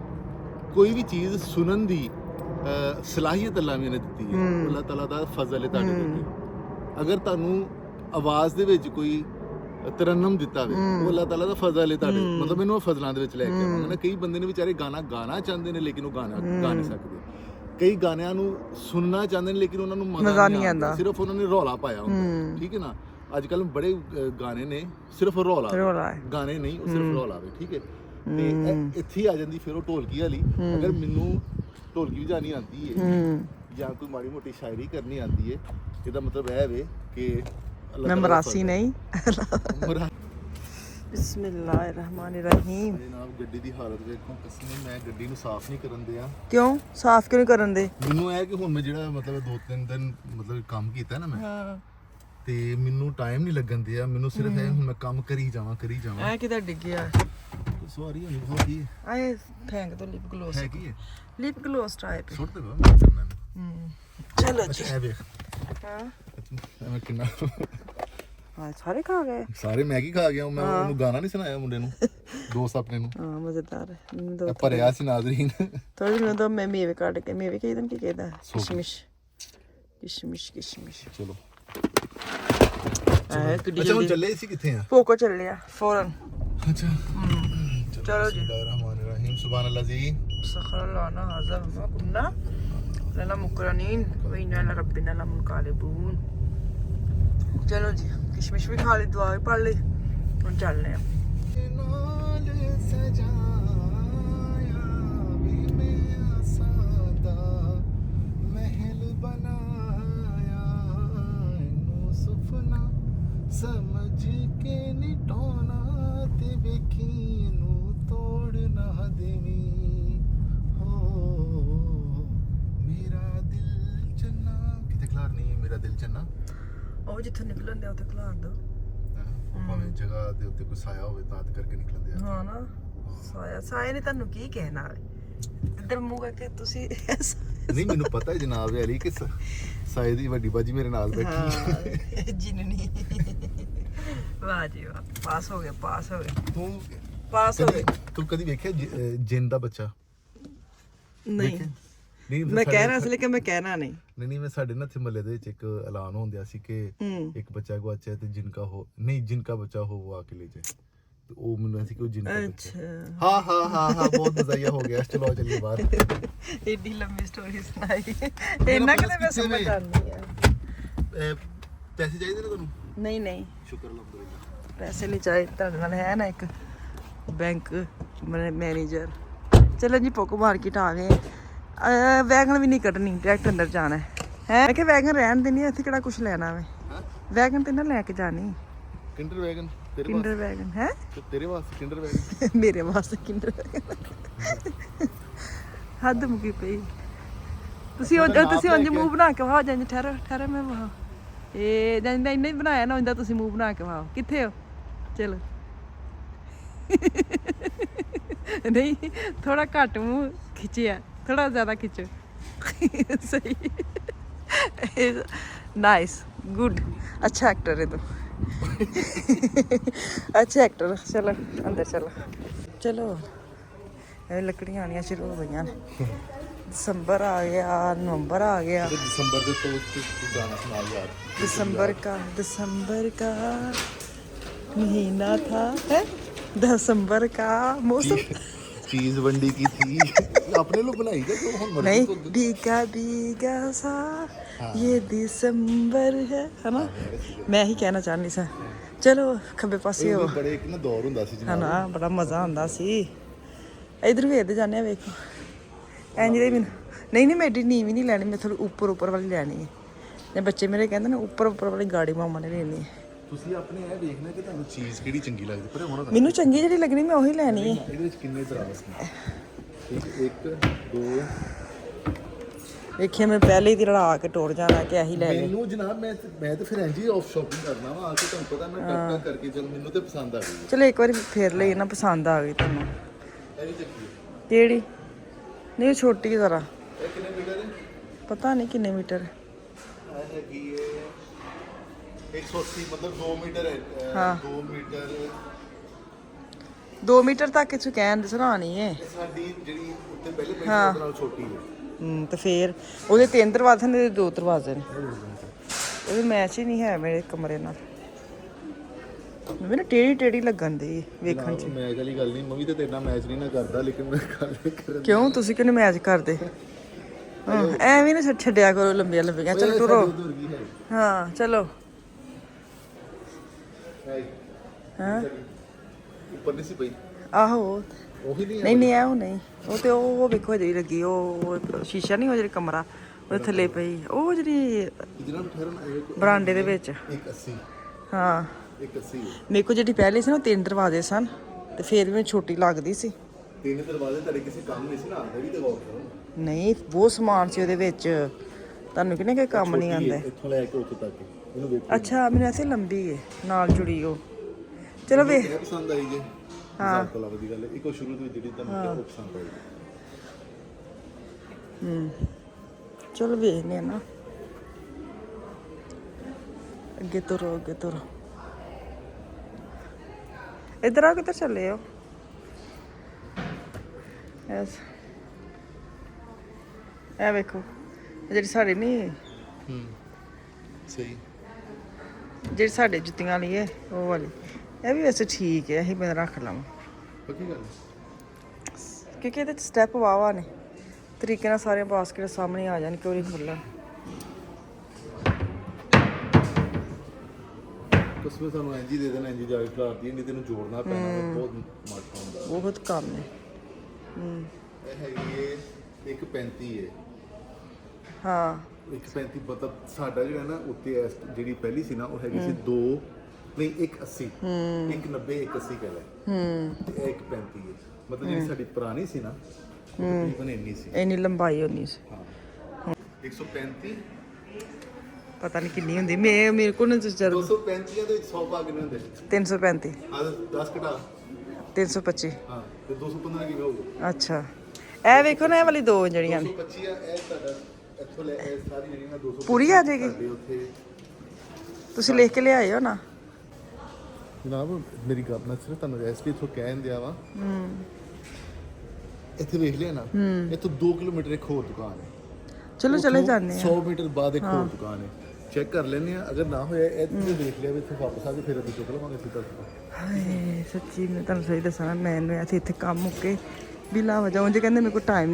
ਕੋਈ ਵੀ ਚੀਜ਼ ਸੁਣਨ ਦੀ ਸਲਾਹੀਅਤ ਅੱਲਾਹ ਨੇ ਦਿੱਤੀ ਹੈ, ਅੱਲਾਹ ਤਾਲਾ ਦਾ ਫਜ਼ਲ ਹੈ ਤੁਹਾਡੇ ਉੱਤੇ। ਅਗਰ ਤੁਹਾਨੂੰ ਆਵਾਜ਼ ਦੇ ਵਿੱਚ ਕੋਈ ਤਰਨਮ ਦਿੱਤਾ ਵੇ, ਉਹ ਅੱਲਾਹ ਤਾਲਾ ਦਾ ਫਜ਼ਲ ਹੈ ਤੁਹਾਡੇ, ਮਤਲਬ ਮੈਨੂੰ ਉਹ ਫਜ਼ਲਾਂ ਦੇ ਵਿੱਚ ਲੈ ਕੇ ਆਵਾਂਗਾ ਨਾ। ਕਈ ਬੰਦੇ ਨੇ ਵਿਚਾਰੇ ਗਾਣਾ ਚਾਹੁੰਦੇ ਨੇ ਲੇਕਿਨ ਉਹ ਗਾ ਨਹੀਂ ਸਕਦੇ, ਕਈ ਗਾਣਿਆਂ ਨੂੰ ਸੁਣਨਾ ਚਾਹੁੰਦੇ ਨੇ ਲੇਕਿਨ ਉਹਨਾਂ ਨੂੰ ਮਜ਼ਾ ਨਹੀਂ ਆਉਂਦਾ, ਸਿਰਫ ਉਹਨਾਂ ਨੇ ਰੌਲਾ ਪਾਇਆ ਹੁੰਦਾ, ਠੀਕ ਹੈ ਨਾ। ਅੱਜ ਕੱਲ੍ਹ ਬੜੇ ਗਾਣੇ ਨੇ ਸਿਰਫ ਰੌਲਾ, ਗਾਣੇ ਨਹੀਂ, ਉਹ ਸਿਰਫ ਰੌਲਾ ਵੇ, ਠੀਕ ਹੈ। ਤੇ ਇੱਥੇ ਆ ਜਾਂਦੀ ਫਿਰ ਉਹ ਢੋਲਕੀ ਵਾਲੀ। ਅਗਰ ਮੈਨੂੰ ਢੋਲਕੀ ਵਜਾਣੀ ਆਉਂਦੀ ਹੈ ਜਾਂ ਕੋਈ ਮਾੜੀ ਮੋਟੀ ਸ਼ਾਇਰੀ ਕਰਨੀ ਆਉਂਦੀ ਹੈ, ਇਹਦਾ ਮਤਲਬ ਇਹ ਵੇ ਕਿ ਮੈਂ ਮਰਾਸੀ ਨਹੀਂ। ਬਿਸਮਿਲ੍ਲਾਹਿਰਰਹਿਮਾਨਿਰਰਹੀਮ। ਜਨਾਬ ਗੱਡੀ ਦੀ ਹਾਲਤ ਵੇਖੋ, ਕਸਮੇ ਮੈਂ ਗੱਡੀ ਨੂੰ ਸਾਫ਼ ਨਹੀਂ ਕਰਨ ਦਿਆ। ਕਿਉਂ ਸਾਫ਼ ਕਿਉਂ ਨਹੀਂ ਕਰਨ ਦੇ? ਮੈਨੂੰ ਇਹ ਕਿ ਹੁਣ ਮੈਂ ਜਿਹੜਾ ਮਤਲਬ 2-3 ਦਿਨ ਮਤਲਬ ਕੰਮ ਕੀਤਾ ਨਾ ਮੈਂ, ਤੇ ਮੈਨੂੰ ਟਾਈਮ ਨਹੀਂ ਲੱਗਣ ਦਿਆ। ਮੈਨੂੰ ਸਿਰਫ ਇਹ ਹੁਣ ਮੈਂ ਕੰਮ ਕਰੀ ਜਾਵਾਂ ਐ ਕਿਦਾਂ ਡਿੱਗਿਆ? ਸੌਰੀ ਹੋਣੀ ਹੋ ਗਈ ਆਏ ਥੈਂਕ ਤੋਂ ਲਿਪ ਗਲੋਸ ਹੈ ਕੀ ਹੈ, ਲਿਪ ਗਲੋਸ ਟਾਈਪ ਸੁੱਟ ਦੇ ਮੈਂ ਕਰਨਾ। ਚਲੋ ਜੀ। ਇਹ ਵੇਖ ਮੈਂ ਕਿੰਨਾ ਹਾਂ ਸਾਰੇ ਖਾ ਗਏ, ਸਾਰੇ ਮੈਗੀ ਖਾ ਗਿਆ। ਮੈਂ ਉਹਨੂੰ ਗਾਣਾ ਨਹੀਂ ਸੁਣਾਇਆ ਮੁੰਡੇ ਨੂੰ, ਦੋਸਤ ਆਪਣੇ ਨੂੰ। ਹਾਂ ਮਜ਼ੇਦਾਰ ਹੈ। ਭਰਿਆ ਸੀ ਨਾਜ਼ਰੀਨ। ਥੋੜੀ ਜਿਹੀ ਤਾਂ ਮੈਂ ਮੇਵੇ ਕੱਢ ਕੇ, ਮੇਵੇ ਕੀ ਕਹਿੰਦਾ, ਕਿਸ਼ਮਿਸ਼। ਚਲੋ ਅੱਛਾ ਹੁਣ ਚੱਲੇ ਸੀ ਕਿੱਥੇ ਆ? ਫੋਕੋ ਚੱਲਿਆ ਫੌਰਨ। ਅੱਛਾ ਚਲੋ ਜੀ। ਬਿਸਮਿਲ੍ਲਾਹਿਰਰਹਿਮਾਨਿਰਰਹੀਮ। ਸੁਭਾਨ ਅੱਲਾਹ ਜੀ। ਸਖਰਲਾਨਾ ਹਾਜ਼ਾ ਹਮਾ ਕੁੰਨਾ ਲਨਾ ਮੁਕਰਨੀਨ ਵ ਇਨਾ ਲਾ ਰੱਬਿਨਾ ਲਾ ਮੁਨਕਾਲਿਬੂਨ। ਚਲੋ ਜੀ ਕਿਸ਼ਮਿਸ਼ ਵੀ ਖਾ ਲਈ, ਦੁਆ ਵੀ ਪੜ ਲਈ, ਹੁਣ ਚੱਲਦੇ ਆ। ਸਮਝ ਕੇ ਨਿਟਾਉਣਾ ਤੇ ਵੇਖੀ ਨੂੰ ਤੋੜ ਨਾ ਦੇਵੀਂ, ਹੋ ਮੇਰਾ ਦਿਲ ਚੰਨਾ। ਕਿਤੇ ਖਲਾਰ ਨਹੀਂ, ਮੇਰਾ ਦਿਲ ਚੰਨਾ ਉਹ ਜਿੱਥੋਂ ਨਿਕਲਣ ਦੇ ਉੱਥੇ ਖਲਾਰ ਦੋ, ਭਾਵੇਂ ਜਗ੍ਹਾ ਦੇ ਉੱਤੇ ਕੋਈ ਸਾਇਆ ਹੋਵੇ ਤਾਂ ਕਰਕੇ ਨਿਕਲਣ ਦੇ। ਹਾਂ ਨਾ, ਸਾਇਆ ਨੇ ਤੁਹਾਨੂੰ ਕੀ ਕਹਿਣਾ? ਇੱਧਰ ਮੂੰਹ ਕਰਕੇ ਤੁਸੀਂ ਨਹੀਂ, ਮੈਨੂੰ ਪਤਾ ਹੈ ਜਨਾਬ ਵਾਲੀ ਕਿ ਸਾਏ ਦੀ ਵੱਡੀ ਬਾਜੀ ਮੇਰੇ ਨਾਲ ਬੈਠੀ ਜਿੰਨੀ। ਵਾਹ ਜੀ ਵਾਹ, ਪਾਸ ਹੋ ਗਿਆ। ਤੂੰ ਪਾਸ ਹੋ ਗਿਆ। ਤੂੰ ਕਦੀ ਵੇਖਿਆ ਜਿੰਨ ਦਾ ਬੱਚਾ? ਨਹੀਂ ਨਹੀਂ, ਮੈਂ ਕਹਿਣਾ ਸੀ ਲੇਕਿਨ ਮੈਂ ਕਹਿਣਾ ਨਹੀਂ। ਨਹੀਂ ਮੈਂ ਸਾਡੇ ਨਾ ਇੱਥੇ ਮਹੱਲੇ ਦੇ ਵਿੱਚ ਇੱਕ ਐਲਾਨ ਹੁੰਦਿਆ ਸੀ ਕਿ ਇੱਕ ਬੱਚਾ ਗਵਾਚਿਆ ਤੇ ਜਿਨਕਾ ਬੱਚਾ ਹੋ ਉਹ ਆ ਕੇ ਲੈ ਜਾਏ। ਤੇ ਉਹ ਮੈਨੂੰ ਐਸੀ ਕਿ ਉਹ ਜਿਨਕਾ ਬੱਚਾ। ਹਾਂ ਬਹੁਤ ਮਜ਼ਾਇਆ ਹੋ ਗਿਆ। ਚਲੋ ਚੱਲੀਏ ਬਾਹਰ। ਏਡੀ ਲੰਬੀ ਸਟੋਰੀ ਸੁਣਾਈ, ਇੰਨਾ ਕਿਤੇ ਮੈਂ ਸਮਝ ਆਉਂਦੀ ਆ। ਪੈਸੇ ਚਾਹੀਦੇ ਨੇ ਤੁਹਾਨੂੰ? ਨਹੀਂ ਸ਼ੁਕਰ ਅਲਹਮਦੁਲਿਲਾ। ਪੈਸੇ ਨਹੀਂ ਚਾਹੀਦੇ, ਤੁਹਾਡੇ ਨਾਲ ਹੈ ਨਾ ਇੱਕ ਬੈਂਕ ਮੈਨੇਜਰ। ਚਲੋ ਜੀ ਪੋਕੋ ਮਾਰਕੀਟ ਆ ਗਏ। ਵੈਗਨ ਵੀ ਨਹੀਂ ਕੱਢਣੀ, ਡਾਇਰੈਕਟ ਅੰਦਰ ਜਾਣਾ ਹੈ। ਮੈਂ ਕਿਹਾ ਵੈਗਨ ਰਹਿਣ ਦੇਣੀ, ਇੱਥੇ ਕਿਹੜਾ ਕੁਝ ਲੈਣਾ ਵੇ। ਵੈਗਨ ਤੇ ਨਾ ਲੈ ਕੇ ਜਾਣੀ। ਕਿੰਡਰ ਵੈਗਨ ਤੇਰੇ ਕਿੰਡਰ ਵੈਗਨ ਹੈ ਤੇਰੇ ਵਾਸਤੇ, ਕਿੰਡਰ ਵੈਗਨ ਮੇਰੇ ਵਾਸਤੇ। ਕਿੰਡਰ ਵੈਗਨ ਹੱਦ ਮੁਕੀ ਪਈ। ਤੁਸੀਂ ਉਂਝ ਮੂੰਹ ਬਣਾ ਕੇ ਵਾਹ ਜਾਂਦੇ ਠਹਿਰੋ ਮੈਂ ਵਾਹ ਇਹ ਜਾਂਦਾ ਇੰਨਾ ਹੀ ਬਣਾਇਆ ਨਾ ਹੁੰਦਾ ਤੁਸੀਂ ਮੂੰਹ ਬਣਾ ਕੇ ਵਾਹ ਕਿੱਥੇ ਹੋ ਚਲੋ ਨਹੀਂ ਥੋੜਾ ਘੱਟ ਮੂੰਹ ਖਿੱਚਿਆ ਥੋੜਾ ਜ਼ਿਆਦਾ ਖਿੱਚੋ ਸਹੀ नाइस गुड अच्छा एक्टर है तो अच्छा एक्टर चलो अंदर चलो ये लकड़ियां आनियां शुरू हो गई ने दिसंबर आ गया नवंबर आ गया दिसंबर ਦੇ ਤੋਂ ਗਾਣਾ ਸੁਣਾ ਯਾਰ दिसंबर का महीना था है दिसंबर का मौसम चीज वंडी की थी अपने लोग बनाई क्या तो हम नहीं भीगा सा ये दिसंबर है ना मैं ही कहना चाहनी सा चलो खब्बे पासे हो ਬੜੇ ਇੱਕ ਨਾ ਦੌਰ ਹੁੰਦਾ ਸੀ है ना बड़ा मजा आंदा सी इधर ਵੇਖਦੇ ਜਾਂਦੇ ਆ ਵੇਖੋ ਇੰਜ ਦੇ ਮੈਨੂੰ ਨਹੀਂ ਮੈਂ ਏਡੀ ਨੀਵੀਂ ਨਹੀਂ ਲੈਣੀ ਮੈਂ ਥੋੜੀ ਉੱਪਰ ਵਾਲੀ ਲੈਣੀ ਹੈ ਜੇ ਬੱਚੇ ਮੇਰੇ ਕਹਿੰਦੇ ਨੇ ਉੱਪਰ ਵਾਲੀ ਗਾੜੀ ਮਾਮਾ ਨੇ ਲੈਣੀ ਹੈ ਤੁਸੀਂ ਆਪਣੇ ਇਹ ਵੇਖਣਾ ਕਿ ਤੁਹਾਨੂੰ ਚੀਜ਼ ਕਿਹੜੀ ਚੰਗੀ ਲੱਗਦੀ ਪਰ ਹੁਣ ਮੈਨੂੰ ਚੰਗੀ ਜਿਹੜੀ ਲੱਗਣੀ ਮੈਂ ਉਹੀ ਲੈਣੀ ਹੈ ਇਹਦੇ ਵਿੱਚ ਕਿੰਨੇ ਤਰ੍ਹਾਂ ਦੇ ਇੱਕ ਦੋ ਵੇਖਿਆ ਮੈਂ ਪਹਿਲੇ ਹੀ ਰੜਾ ਕੇ ਟੋੜ ਜਾਣਾ ਕਿ ਇਹੀ ਲੈ ਲੈ ਮੈਨੂੰ ਜਨਾਬ ਮੈਂ ਤਾਂ ਫਿਰ ਇੰਜ ਹੀ ਆਫ ਸ਼ਾਪਿੰਗ ਕਰਨਾ ਵਾ ਆ ਕੇ ਤੁਹਾਨੂੰ ਪਤਾ ਮੈਂ ਟੱਕ ਕਰਕੇ ਚਲ ਮੈਨੂੰ ਤੇ ਪਸੰਦ ਆ ਗਈ ਚਲੋ ਇੱਕ ਵਾਰੀ ਫੇਰ ਲਈ ਨਾ ਪਸੰਦ ਆ ਗਈ ਤੁਹਾਨੂੰ ਇਹ ਵੀ ਚੱਕੀ ਕਿਹੜੀ ਨਹੀਂ ਉਹ ਛੋਟੀ ਜ਼ਰਾ ਇਹ ਕਿੰਨੇ ਮੀਟਰ ਹੈ ਪਤਾ ਨਹੀਂ ਕਿੰਨੇ ਮੀਟਰ ਇਹ ਹੈਗੀ ਹੈ 180 ਮਤਲਬ 2 ਮੀਟਰ ਹੈ ਹਾਂ 2 ਮੀਟਰ 2 ਮੀਟਰ ਤੱਕ ਇਹ ਕਹਿਣ ਦੀ ਸਰਾਣੀ ਹੈ ਇਹ ਸਾਡੀ ਜਿਹੜੀ ਉੱਤੇ ਪਹਿਲੇ ਪਈ ਉਹਦੇ ਨਾਲ ਛੋਟੀ ਹੈ ਤੇ ਫੇਰ ਉਹਦੇ 3 ਦਰਵਾਜ਼ੇ ਨੇ 2 ਦਰਵਾਜ਼ੇ ਨੇ ਉਹਦੇ ਮੈਚ ਹੀ ਨਹੀਂ ਹੈ ਮੇਰੇ ਕਮਰੇ ਨਾਲ ਮੈਨੂੰ ਟੇੜੀ ਲੱਗਣ ਦੀ ਵੇਖਣ ਚ ਮੈਚ ਵਾਲੀ ਗੱਲ ਨਹੀਂ ਮੰਮੀ ਤੇ ਤੇਰੇ ਨਾਲ ਮੈਚ ਨਹੀਂ ਨਾ ਕਰਦਾ ਲੇਕਿਨ ਮੈਂ ਗੱਲ ਕਰਨ ਕਿਉਂ ਤੁਸੀਂ ਕਿਉਂ ਮੈਚ ਕਰਦੇ ਐਵੇਂ ਨਾ ਛੱਡਿਆ ਕਰੋ ਲੰਬੀਆਂ ਚਲੋ ਟੁਰੋ ਹਾਂ ਚਲੋ ਹਾਂ ਉੱਪਰ ਨਹੀਂ ਸੀ ਪਈ ਆਹੋ ਉਹੀ ਨਹੀਂ ਨਹੀਂ ਹੈ ਉਹ ਨਹੀਂ ਉਹ ਤੇ ਉਹ ਵੇਖੋ ਜਿਹੜੀ ਲੱਗੀ ਉਹ ਸ਼ੀਸ਼ਾ ਨਹੀਂ ਉਹ ਜਿਹੜਾ ਕਮਰਾ ਉਹਦੇ ਥੱਲੇ ਪਈ ਉਹ ਜਿਹੜੀ ਜਨਾਬ ਠਹਿਰਨ ਆਏ ਬਰਾਂਡੇ ਦੇ ਵਿੱਚ 180 ਹਾਂ 180 ਮੇਰੇ ਕੋਲ ਜਿਹੜੀ ਪਹਿਲੇ ਸੀ ਨਾ 3 ਦਰਵਾਜ਼ੇ ਸਨ ਤੇ ਫੇਰ ਵੀ ਮੈਨੂੰ ਛੋਟੀ ਲੱਗਦੀ ਸੀ 3 ਦਰਵਾਜ਼ੇ ਤੁਹਾਡੇ ਕਿਸੇ ਕੰਮ ਨਹੀਂ ਸੀ ਨਾ ਆਉਂਦੇ ਵੀ ਤੇ ਗੌਰ ਕਰੋ ਨਹੀਂ ਬਹੁਤ ਸਮਾਨ ਸੀ ਉਹਦੇ ਵਿੱਚ ਤੁਹਾਨੂੰ ਕਿਹਨੇ ਕੋਈ ਕੰਮ ਨਹੀਂ ਆਉਂਦਾ ਇੱਥੋਂ ਲੈ ਕੇ ਉੱਥੇ ਤੱਕ ਇਹਨੂੰ ਵੇਖੋ ਅੱਛਾ ਮੈਨੂੰ ਐਸੇ ਲੰਬੀ ਹੈ ਨਾਲ ਜੁੜੀ ਉਹ ਚਲੋ ਵੇ ਇਹ ਪਸੰਦ ਆਈ ਜੇ ਹਾਂ ਕੋਲਾ ਵਧੀਆ ਗੱਲ ਹੈ ਇੱਕੋ ਸ਼ੁਰੂ ਤੋਂ ਜਿਹੜੀ ਤੁਹਾਨੂੰ ਪਸੰਦ ਆਈ ਚਲੋ ਵੇਖਨੇ ਆ ਨਾ ਅੱਗੇ ਤੁਰੋ ਇਧਰ ਆ ਕਿੱਧਰ ਚੱਲੇ ਹੋ ਐਸ ਇਹ ਵੇਖੋ ਜਿਹੜੀ ਸਾਡੇ ਨਹੀਂ ਸਹੀ ਜਿਹੜੀ ਸਾਡੇ ਜੁੱਤੀਆਂ ਵਾਲੀ ਹੈ ਉਹ ਵਾਲੀ ਇਹ ਵੀ ਵੈਸੇ ਠੀਕ ਹੈ ਇਹ ਮੈਂ ਰੱਖ ਲਵਾਂ ਪੱਕੀ ਗੱਲ ਕਿਉਂਕਿ ਇਹਦੇ ਚ ਸਟੈਪ ਵਾਵਾ ਨੇ ਤਰੀਕੇ ਨਾਲ ਸਾਰੇ ਬਾਸਕਟ ਸਾਹਮਣੇ ਆ ਜਾਣ ਕਿਉਂ ਨਹੀਂ ਖੁੱਲ੍ਹਾ ਕਸਮੇ ਸਾਨੂੰ ਇੰਜੀ ਦੇ ਦੇਣਾ ਇੰਜੀ ਜਾ ਕੇ ਖਲਾਰਦੀ ਨਹੀਂ ਤੈਨੂੰ ਜੋੜਨਾ ਪੈਣਾ ਬਹੁਤ ਮਾਟਾ ਹੁੰਦਾ ਬਹੁਤ ਕੰਮ ਹੈ ਇਹ ਹੈਗੀ ਏ 135 ਹੈ ਹਾਂ 135 ਮਤਲਬ ਸਾਡਾ ਜਿਹੜਾ ਨਾ ਉੱਤੇ ਜਿਹੜੀ ਪਹਿਲੀ ਸੀ ਨਾ ਉਹ ਹੈਗੀ ਸੀ 2 ਨਹੀਂ 180 190 180 ਕਹਿ ਲੈ ਤੇ 135 ਹੈ ਮਤਲਬ ਜਿਹੜੀ ਸਾਡੀ ਪੁਰਾਣੀ ਸੀ ਨਾ ਤਕਰੀਬਨ ਇੰਨੀ ਸੀ ਇੰਨੀ ਲੰਬਾਈ ਹੋਣੀ ਸੀ ਹਾਂ 135 ਪਤਾ ਨਹੀਂ ਕਿੰਨੀ ਹੁੰਦੀ ਮੇਰੇ ਕੋਲ ਨਾ ਚੱਲ 235 ਦੇ ਵਿੱਚ 100 ਭਾਗ ਕਿੰਨੇ ਹੁੰਦੇ 335 ਆ 10 ਘਟਾ 325 ਹਾਂ ਤੇ 215 ਕਿਵੇਂ ਹੋਊਗਾ ਅੱਛਾ ਇਹ ਵੇਖੋ ਨਾ ਇਹ ਵਾਲੀ ਦੋ ਜਿਹੜੀਆਂ ਨੇ 225 ਆ ਇਹ ਤੁਹਾਡਾ ਇੱਥੋਂ ਲੈ ਇਹ ਸਾਰੀ ਜਿਹੜੀ ਨਾ 200 ਪੂਰੀ ਆ ਜਾਏਗੀ ਸਾਡੇ ਉੱਥੇ ਤੁਸੀਂ ਲਿਖ ਕੇ ਲਿਆਏ ਹੋ ਨਾ ਜਨਾਬ ਮੇਰੀ ਗੱਲ ਨਾ ਸਿਰਫ ਤੁਹਾਨੂੰ ਇਸ ਲਈ ਇੱਥੋਂ ਕਹਿਣ ਦਿਆ ਵਾ ਇੱਥੇ ਵੇਖ ਲਿਆ ਨਾ ਇੱਥੋਂ 2 ਕਿਲੋਮੀਟਰ ਇੱਕ ਹੋਰ ਦੁਕਾਨ ਹੈ ਚਲੋ ਚਲੇ ਜਾਂਦੇ ਆ 100 ਮੀਟਰ ਬਾਅਦ ਇੱਕ ਹੋਰ ਦੁਕਾਨ ਹੈ ਚੈੱਕ ਕਰ ਲੈਂਦੇ ਆ ਅਗਰ ਨਾ ਹੋਇਆ ਇੱਥੇ ਦੇਖ ਲਿਆ ਵੀ ਇੱਥੇ ਵਾਪਸ ਆ ਕੇ ਫਿਰ ਅੱਗੇ ਚੁੱਕ ਲਵਾਂਗੇ ਸਿੱਧਾ ਹਾਏ ਸੱਚੀ ਮੈਂ ਤੁਹਾਨੂੰ ਸਹੀ ਦੱਸਾਂ ਮੈਨੂੰ ਇੱਥੇ ਕੰਮ ਮੁੱਕੇ ਬਿਲਾ ਵਜਾ ਉਂਝ ਕਹਿੰਦੇ ਮੇਰੇ ਕੋਲ ਟਾਈਮ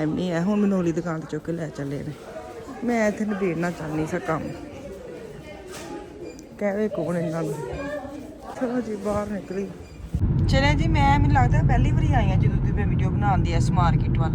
ਨਹੀਂ ਹੈ ਹੁਣ ਮੈਨੂੰ ਉਹਲੀ ਦੁਕਾਨ ਤੇ ਚੁੱਕ ਕੇ ਲੈ ਚੱਲੇ ਨੇ ਮੈਂ ਇੱਥੇ ਨਿਬੇੜਨਾ ਚਾਹੁੰਦੀ ਸਾਂ ਕੰਮ ਕਹਿਵੇ ਕੋਣ ਇਹਨਾਂ ਨੂੰ ਚਲੋ ਜੀ ਬਾਹਰ ਨਿਕਲੀ ਚਲੇ ਜੀ ਮੈਨੂੰ ਲੱਗਦਾ ਪਹਿਲੀ ਵਾਰੀ ਆਈ ਆ ਜਦੋਂ ਦੀ ਮੈਂ ਵੀਡੀਓ ਬਣਾਉਂਦੀ ਐ ਮਾਰਕੀਟ ਵੱਲ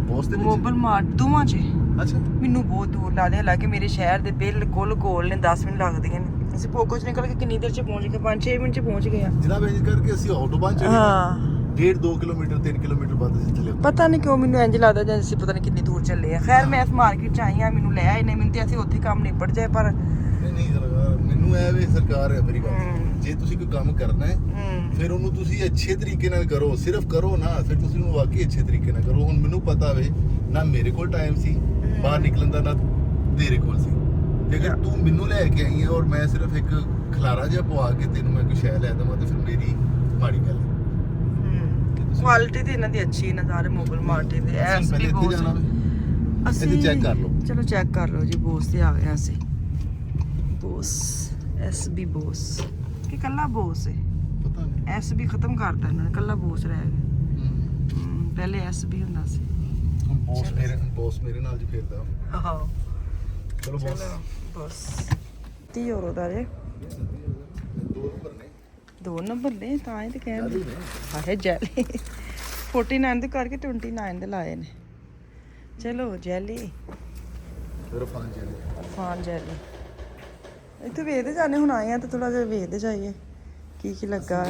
ਬੋਸ ਦੇ ਮੋਬਲ ਮਾਰਟ ਦੋਵਾਂ 'ਚ ਅੱਛਾ ਮੈਨੂੰ ਬਹੁਤ ਦੂਰ ਲੱਗਦੇ ਹਾਲਾਂਕਿ ਮੇਰੇ ਸ਼ਹਿਰ ਦੇ ਬਿਲਕੁਲ ਕੋਲ ਨੇ 10 ਮਿੰਟ ਲੱਗਦੇ ਨੇ ਅਸੀਂ ਪੋਕੋ 'ਚ ਨਿਕਲ ਕੇ ਕਿੰਨੀ ਦੇਰ 'ਚ ਪਹੁੰਚ ਗਏ 5-6 ਮਿੰਟ 'ਚ ਪਹੁੰਚ ਗਏ ਆ ਜਨਾਬ ਇੰਜ ਕਰਕੇ ਅਸੀਂ ਆਟੋਬਾਨ ਚੜੇ ਹਾਂ 1.5-2 ਕਿਲੋਮੀਟਰ 3 ਕਿਲੋਮੀਟਰ ਬਾਅਦ ਅਸੀਂ ਥੱਲੇ ਉਤਰੇ। ਪਤਾ ਨਹੀਂ ਕਿਉਂ ਮੈਨੂੰ ਇੰਜ ਲੱਗਦਾ ਜਿਵੇਂ ਅਸੀਂ ਪਤਾ ਨਹੀਂ ਕਿੰਨੀ ਦੂਰ ਚੱਲੇ ਆ। ਖੈਰ ਮੈਂ ਇਸ ਮਾਰਕੀਟ ਚ ਆਈ ਆ, ਮੈਨੂੰ ਲੈ ਆਏ ਨੇ, ਮੈਨੂੰ ਤੇ ਅਸੀਂ ਉੱਥੇ ਕੰਮ ਨਿਬੜ ਜਾਏ। ਪਰ ਨਹੀਂ ਸਰਕਾਰ, ਮੈਨੂੰ ਇਹ ਵੀ ਸਰਕਾਰ ਹੈ ਮੇਰੀ ਗੱਲ, ਜੇ ਤੁਸੀਂ ਕੋਈ ਕੰਮ ਕਰਨਾ ਹੈ ਫਿਰ ਉਹਨੂੰ ਤੁਸੀਂ ਅੱਛੇ ਤਰੀਕੇ ਨਾਲ ਕਰੋ, ਸਿਰਫ ਕਰੋ ਨਾ, ਫਿਰ ਤੁਸੀਂ ਉਹਨੂੰ ਵਾਕਈ ਅੱਛੇ ਤਰੀਕੇ ਨਾਲ ਕਰੋ। ਹੁਣ ਮੈਨੂੰ ਪਤਾ ਵੇ ਨਾ ਮੇਰੇ ਕੋਲ ਟਾਈਮ ਸੀ ਬਾਹਰ ਨਿਕਲਣ ਦਾ, ਨਾ ਤੇਰੇ ਕੋਲ ਸੀ, ਤੇ ਅਗਰ ਤੂੰ ਮੈਨੂੰ ਲੈ ਕੇ ਆਈ ਹੈ ਔਰ ਮੈਂ ਸਿਰਫ ਇੱਕ ਖਲਾਰਾ ਜਿਹਾ ਪਵਾ ਕੇ ਤੈਨੂੰ ਮੈਂ ਕੋਈ ਸ਼ੈ ਲੈ ਦੇਵਾਂ ਤੇ ਫਿਰ ਮੇਰੀ ਮਾੜੀ ਗੱਲ ਹੈ। ਕੁਆਲਿਟੀ ਤੇ ਇਹਨਾਂ ਦੀ ਅੱਛੀ ਨਜ਼ਾਰੇ ਮੁਗਲ ਮਾਰਕੀਟ ਦੇ ਐਸ ਪਹਿਲੇ ਵੀ ਇੱਥੇ ਬਹੁਤ ਜਾਣਾ ਵੇ, ਅਸੀਂ ਚੈੱਕ ਕਰ ਲਓ। ਚਲੋ ਚੈੱਕ ਕਰ ਲਓ ਜੀ। ਬੋਸ ਤੇ ਆ ਗਏ ਹਾਂ ਅਸੀਂ। ਬੋਸ ਐਸ ਬੀ ਬੋਸ ਕਿ ਕੱਲਾ ਬੋਸ ਹੈ? ਪਤਾ ਨਹੀਂ। ਐਸ ਬੀ ਖਤਮ ਕਰਤਾ ਇਹਨਾਂ ਨੇ, ਕੱਲਾ ਬੋਸ ਰਹਿ ਗਿਆ। ਪਹਿਲੇ ਐਸ ਬੀ ਹੁੰਦਾ ਸੀ। ਹੁਣ ਬੌਸ ਮੇਰੇ ਨਾਲ ਜੀ ਫੇਰਦਾ। ਹਾਂ ਚਲੋ ਬੌਸ। ਬਸ 30 ਯੂਰੋ ਦਾ ਜੇ 2 ਨੰਬਰ ਨੇ, 2 ਨੰਬਰ ਨੇ ਤਾਂ ਹੀ ਤੇ ਕਹਿੰਦੇ ਚਾਲੂ ਨੇ। ਆਹੇ ਜੈਲੀ 49 ਦੇ ਕਰਕੇ 29 ਦੇ ਲਾਏ ਨੇ। ਚਲੋ ਜੈਲੀ ਫਿਰ ਫਾਨ ਚਲੇ। ਫਾਨ ਜੈਲੀ ਇੱਥੇ ਵੇਖਦੇ ਜਾਣੇ। ਹੁਣ ਆਏ ਆ ਤਾਂ ਥੋੜਾ ਜਿਹਾ ਵੇਖਦੇ ਜਾਈਏ ਕੀ ਕੀ ਲੱਗਾ।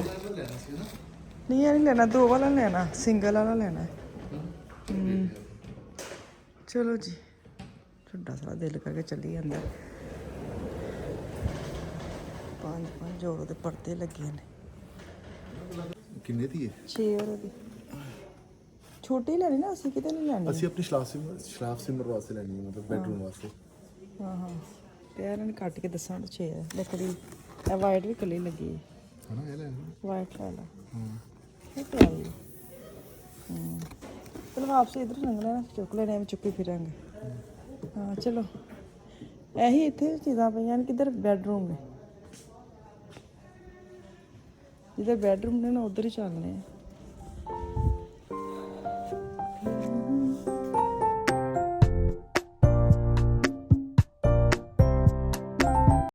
ਨਹੀਂ ਇਹ ਨਹੀਂ ਲੈਣਾ, 2 ਵਾਲਾ ਲੈਣਾ, ਸਿੰਗਲ ਵਾਲਾ ਲੈਣਾ। ਚਲੋ ਜੀ, ਛੋਟਾ ਸਾਰਾ ਦਿਲ ਕਰਕੇ ਚੱਲੀ ਜਾਂਦਾ। 5 ਯੂਰੋ ਦੇ ਪਰਦੇ ਲੱਗੇ ਨੇ। ਕਿੰਨੇ ਦੀ ਹੈ? 6 ਯੂਰੋ ਦੀ ਛੋਟੀ ਲੈਣੀ ਨਾ, ਅਸੀਂ ਕਿਤੇ ਨਹੀਂ ਲੈਣੀ। ਅਸੀਂ ਆਪਣੀ ਸ਼ਰਾਬ ਸਿਮਰ ਵਾਸਤੇ ਲੈਣੀ ਹੈ, ਮਤਲਬ ਬੈਡਰੂਮ ਵਾਸਤੇ। ਹਾਂ ਤੇ ਇਹਨਾਂ ਨੇ ਕੱਟ ਕੇ ਦੱਸਾਂ ਤਾਂ 6 ਹੈ। ਲੱਕੜੀ ਇਹ ਵਾਈਟ ਵੀ ਕੱਲੀ ਲੱਗੀ ਹੈ। ਹਨਾ ਇਹ ਲੈਣੀ। ਵਾਈਟ ਲੈ ਲਾ। ਇਹ ਪਿਆਰੀ ਚਲੋ ਵਾਪਸ ਇਧਰ ਲੰਘ ਲੈਣਾ, ਚੁੱਕ ਲੈਣੇ, ਐਵੇਂ ਚੁੱਕੀ ਫਿਰਾਂਗੇ। ਹਾਂ ਚਲੋ ਇਹੀ ਇੱਥੇ ਚੀਜ਼ਾਂ ਪਈਆਂ ਨੇ। ਕਿੱਧਰ ਬੈਡਰੂਮ ਨੇ? ਜਿੱਧਰ ਬੈਡਰੂਮ ਨੇ ਨਾ ਉਧਰ ਹੀ ਚੱਲਨੇ ਆ।